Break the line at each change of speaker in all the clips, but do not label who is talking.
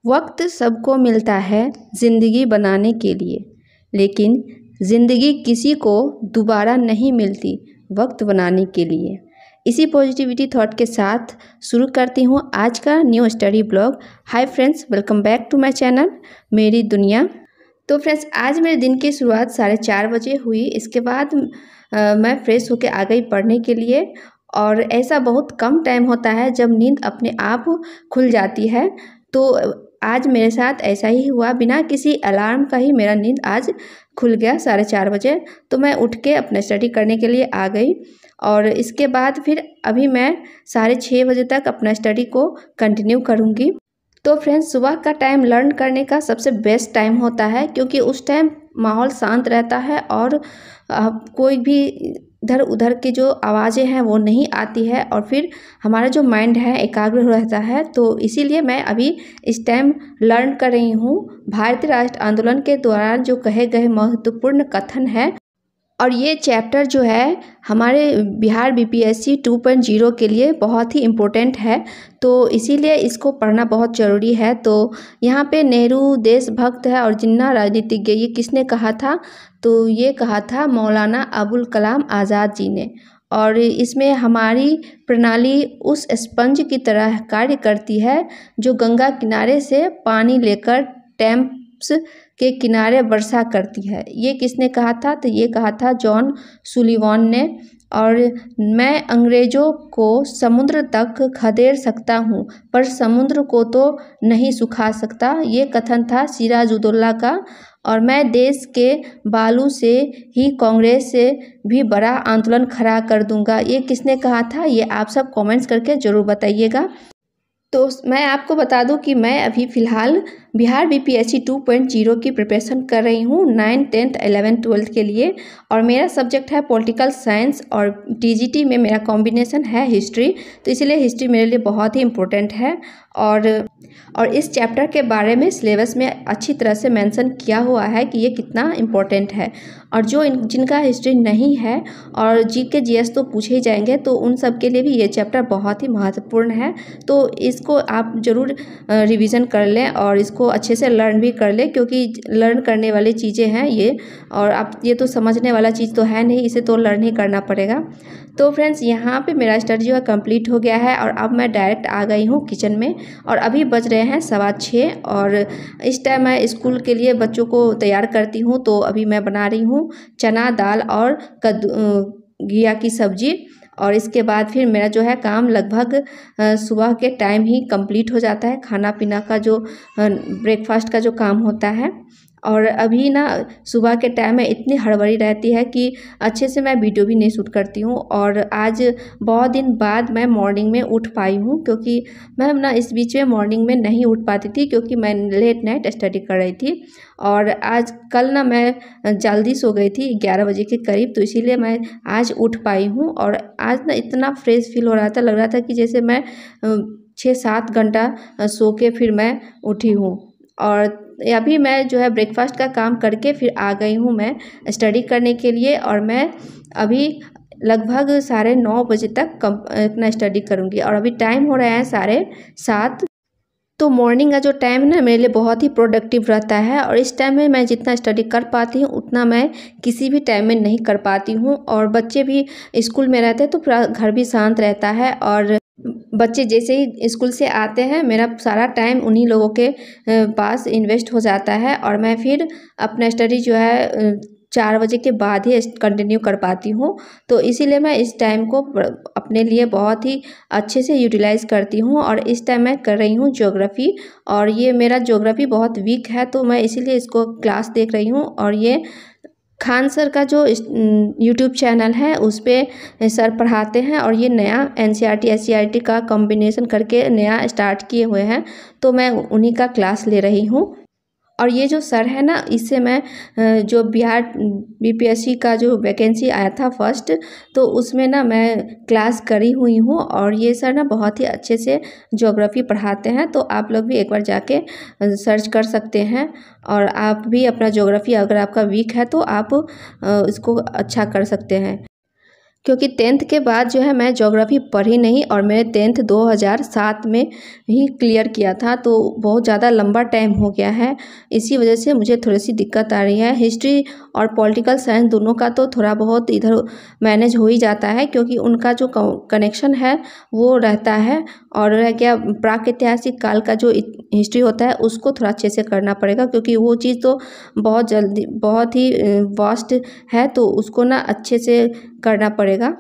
वक्त सबको मिलता है ज़िंदगी बनाने के लिए, लेकिन ज़िंदगी किसी को दोबारा नहीं मिलती वक्त बनाने के लिए। इसी पॉजिटिविटी थॉट के साथ शुरू करती हूँ आज का new study blog. Hi friends, welcome back to my channel मेरी दुनिया। तो फ्रेंड्स, आज मेरे दिन की शुरुआत 4:30 बजे हुई। इसके बाद मैं फ्रेश होकर आ गई पढ़ने के लिए। और ऐसा बहुत कम टाइम होता है जब नींद अपने आप खुल जाती है। तो आज मेरे साथ ऐसा ही हुआ, बिना किसी अलार्म का ही मेरा नींद आज खुल गया 4:30 बजे। तो मैं उठ के अपना स्टडी करने के लिए आ गई और इसके बाद फिर अभी मैं 6:30 बजे तक अपना स्टडी को कंटिन्यू करूँगी। तो फ्रेंड्स, सुबह का टाइम लर्न करने का सबसे बेस्ट टाइम होता है, क्योंकि उस टाइम माहौल शांत रहता है और कोई भी इधर उधर की जो आवाज़ें हैं वो नहीं आती है और फिर हमारा जो माइंड है एकाग्र रहता है। तो इसीलिए मैं अभी इस टाइम लर्न कर रही हूँ भारतीय राष्ट्र आंदोलन के दौरान जो कहे गए महत्वपूर्ण कथन है। और ये चैप्टर जो है हमारे बिहार बीपीएससी 2.0 के लिए बहुत ही इम्पोर्टेंट है, तो इसीलिए इसको पढ़ना बहुत ज़रूरी है। तो यहाँ पे नेहरू देशभक्त है और जिन्ना राजनीतिज्ञ, ये किसने कहा था? तो ये कहा था मौलाना अबुल कलाम आज़ाद जी ने। और इसमें हमारी प्रणाली उस स्पंज की तरह कार्य करती है जो गंगा किनारे से पानी लेकर टैंप्स के किनारे वर्षा करती है। ये किसने कहा था? तो ये कहा था जॉन सुलिवान ने। और मैं अंग्रेज़ों को समुद्र तक खदेड़ सकता हूँ पर समुद्र को तो नहीं सुखा सकता, ये कथन था सिराजुद्दौला का। और मैं देश के बालू से ही कांग्रेस से भी बड़ा आंदोलन खड़ा कर दूंगा, ये किसने कहा था? ये आप सब कमेंट्स करके ज़रूर बताइएगा। तो मैं आपको बता दूं कि मैं अभी फ़िलहाल बिहार बीपीएससी 2.0 की प्रिपरेशन कर रही हूँ 9th 10th 11th 12th के लिए। और मेरा सब्जेक्ट है पॉलिटिकल साइंस और टीजीटी में मेरा कॉम्बिनेशन है हिस्ट्री, तो इसीलिए हिस्ट्री मेरे लिए बहुत ही इम्पोर्टेंट है। और इस चैप्टर के बारे में सिलेबस में अच्छी तरह से मेंशन किया हुआ है कि ये कितना इम्पोर्टेंट है। और जो जिनका हिस्ट्री नहीं है और जीके जीएस तो पूछे ही जाएंगे, तो उन सब के लिए भी ये चैप्टर बहुत ही महत्वपूर्ण है। तो इसको आप ज़रूर रिवीजन कर लें और इसको अच्छे से लर्न भी कर लें, क्योंकि लर्न करने वाली चीज़ें हैं ये। और आप ये तो समझने वाला चीज़ तो है नहीं, इसे तो लर्न ही करना पड़ेगा। तो फ्रेंड्स, यहाँ पे मेरा स्टडी जो है कंप्लीट हो गया है और अब मैं डायरेक्ट आ गई हूँ किचन में। और अभी बज रहे हैं 6:15 और इस टाइम मैं स्कूल के लिए बच्चों को तैयार करती हूँ। तो अभी मैं बना रही हूँ चना दाल और घिया की सब्जी। और इसके बाद फिर मेरा जो है काम लगभग सुबह के टाइम ही कंप्लीट हो जाता है, खाना पीना का जो ब्रेकफास्ट का जो काम होता है। और अभी ना सुबह के टाइम में इतनी हड़बड़ी रहती है कि अच्छे से मैं वीडियो भी नहीं शूट करती हूँ। और आज बहुत दिन बाद मैं मॉर्निंग में उठ पाई हूँ, क्योंकि मैं ना इस बीच में मॉर्निंग में नहीं उठ पाती थी, क्योंकि मैं लेट नाइट स्टडी कर रही थी। और आज कल ना मैं जल्दी सो गई थी 11 बजे के करीब, तो इसीलिए मैं आज उठ पाई हूँ। और आज ना इतना फ्रेश फील हो रहा था, लग रहा था कि जैसे मैं 6-7 घंटा सो के फिर मैं उठी हूँ। और अभी मैं जो है ब्रेकफास्ट का काम करके फिर आ गई हूँ मैं स्टडी करने के लिए। और मैं अभी लगभग 9:30 बजे तक अपना स्टडी करूँगी। और अभी टाइम हो रहा है 7:30। तो मॉर्निंग का जो टाइम है ना मेरे लिए बहुत ही प्रोडक्टिव रहता है। और इस टाइम में मैं जितना स्टडी कर पाती हूँ उतना मैं किसी भी टाइम में नहीं कर पाती हूँ। और बच्चे भी स्कूल में रहते हैं तो पूरा घर भी शांत रहता है। और बच्चे जैसे ही स्कूल से आते हैं मेरा सारा टाइम उन्हीं लोगों के पास इन्वेस्ट हो जाता है। और मैं फिर अपना स्टडी जो है 4 बजे के बाद ही कंटिन्यू कर पाती हूँ। तो इसीलिए मैं इस टाइम को अपने लिए बहुत ही अच्छे से यूटिलाइज़ करती हूँ। और इस टाइम मैं कर रही हूँ ज्योग्राफ़ी, और ये मेरा ज्योग्राफ़ी बहुत वीक है, तो मैं इसीलिए इसको क्लास देख रही हूँ। और ये खान सर का जो यूट्यूब चैनल है उस पर सर पढ़ाते हैं, और ये नया एनसीईआरटी एससीईआरटी का कॉम्बिनेशन करके नया स्टार्ट किए हुए हैं, तो मैं उन्हीं का क्लास ले रही हूँ। और ये जो सर है ना, इससे मैं जो बिहार बीपीएससी का जो वैकेंसी आया था फर्स्ट, तो उसमें ना मैं क्लास करी हुई हूँ। और ये सर ना बहुत ही अच्छे से ज्योग्राफ़ी पढ़ाते हैं, तो आप लोग भी एक बार जाके सर्च कर सकते हैं। और आप भी अपना ज्योग्राफ़ी अगर आपका वीक है तो आप इसको अच्छा कर सकते हैं। क्योंकि 10th के बाद जो है मैं ज्योग्राफी पढ़ी नहीं और मैंने 10th 2007 में ही क्लियर किया था, तो बहुत ज़्यादा लंबा टाइम हो गया है। इसी वजह से मुझे थोड़ी सी दिक्कत आ रही है। हिस्ट्री और पॉलिटिकल साइंस दोनों का तो थोड़ा बहुत इधर मैनेज हो ही जाता है, क्योंकि उनका जो कनेक्शन है वो रहता है। और रह गया प्रागैतिहासिक काल का जो हिस्ट्री होता है उसको थोड़ा अच्छे से करना पड़ेगा, क्योंकि वो चीज़ तो बहुत ही वास्ट है, तो उसको ना अच्छे से करना पड़ेगा।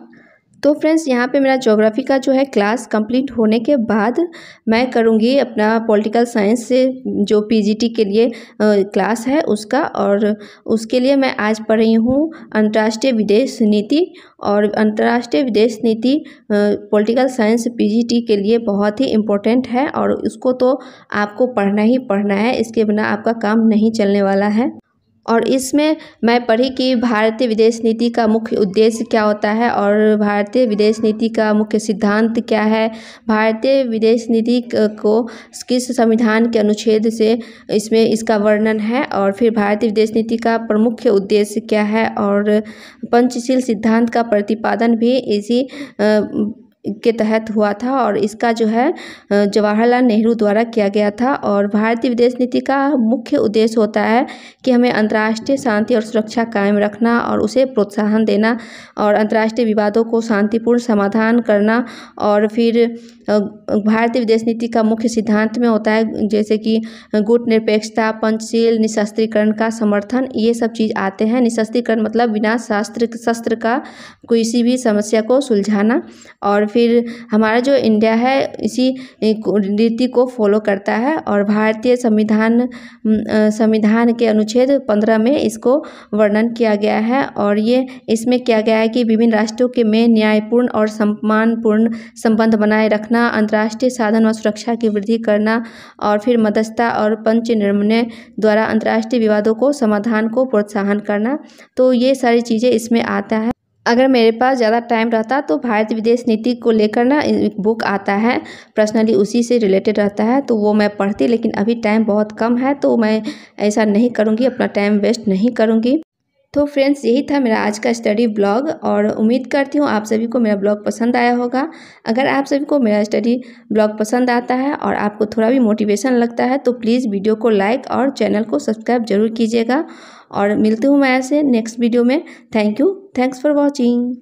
तो फ्रेंड्स, यहाँ पे मेरा ज्योग्राफी का जो है क्लास कंप्लीट होने के बाद मैं करूँगी अपना पॉलिटिकल साइंस से जो पीजीटी के लिए क्लास है उसका। और उसके लिए मैं आज पढ़ रही हूँ अंतर्राष्ट्रीय विदेश नीति। और अंतर्राष्ट्रीय विदेश नीति पॉलिटिकल साइंस पीजीटी के लिए बहुत ही इम्पोर्टेंट है, और उसको तो आपको पढ़ना ही पढ़ना है, इसके बिना आपका काम नहीं चलने वाला है। और इसमें मैं पढ़ी कि भारतीय विदेश नीति का मुख्य उद्देश्य क्या होता है, और भारतीय विदेश नीति का मुख्य सिद्धांत क्या है, भारतीय विदेश नीति को किस संविधान के अनुच्छेद से इसमें इसका वर्णन है, और फिर भारतीय विदेश नीति का प्रमुख उद्देश्य क्या है, और पंचशील सिद्धांत का प्रतिपादन भी इसी के तहत हुआ था, और इसका जो है जवाहरलाल नेहरू द्वारा किया गया था। और भारतीय विदेश नीति का मुख्य उद्देश्य होता है कि हमें अंतर्राष्ट्रीय शांति और सुरक्षा कायम रखना और उसे प्रोत्साहन देना, और अंतर्राष्ट्रीय विवादों को शांतिपूर्ण समाधान करना। और फिर भारतीय विदेश नीति का मुख्य सिद्धांत में होता है जैसे कि गुट निरपेक्षता, पंचशील, निशस्त्रीकरण का समर्थन, ये सब चीज़ आते हैं। निशस्त्रीकरण मतलब बिना शस्त्र का किसी भी समस्या को सुलझाना। और फिर हमारा जो इंडिया है इसी नीति को फॉलो करता है, और भारतीय संविधान के अनुच्छेद 15 में इसको वर्णन किया गया है। और ये इसमें किया गया है कि विभिन्न राष्ट्रों में न्यायपूर्ण और सम्मानपूर्ण संबंध बनाए रखना, अंतर्राष्ट्रीय साधन और सुरक्षा की वृद्धि करना, और फिर मध्यस्थता और पंच निर्णय द्वारा अंतर्राष्ट्रीय विवादों को समाधान को प्रोत्साहन करना। तो ये सारी चीज़ें इसमें आता है। अगर मेरे पास ज़्यादा टाइम रहता तो भारतीय विदेश नीति को लेकर ना एक बुक आता है, पर्सनली उसी से रिलेटेड रहता है, तो वो मैं पढ़ती, लेकिन अभी टाइम बहुत कम है तो मैं ऐसा नहीं करूँगी, अपना टाइम वेस्ट नहीं करूँगी। तो फ्रेंड्स, यही था मेरा आज का स्टडी ब्लॉग, और उम्मीद करती हूँ आप सभी को मेरा ब्लॉग पसंद आया होगा। अगर आप सभी को मेरा स्टडी ब्लॉग पसंद आता है और आपको थोड़ा भी मोटिवेशन लगता है तो प्लीज़ वीडियो को लाइक और चैनल को सब्सक्राइब जरूर कीजिएगा। और मिलती हूँ मैं ऐसे नेक्स्ट वीडियो में। Thank you, thanks for watching.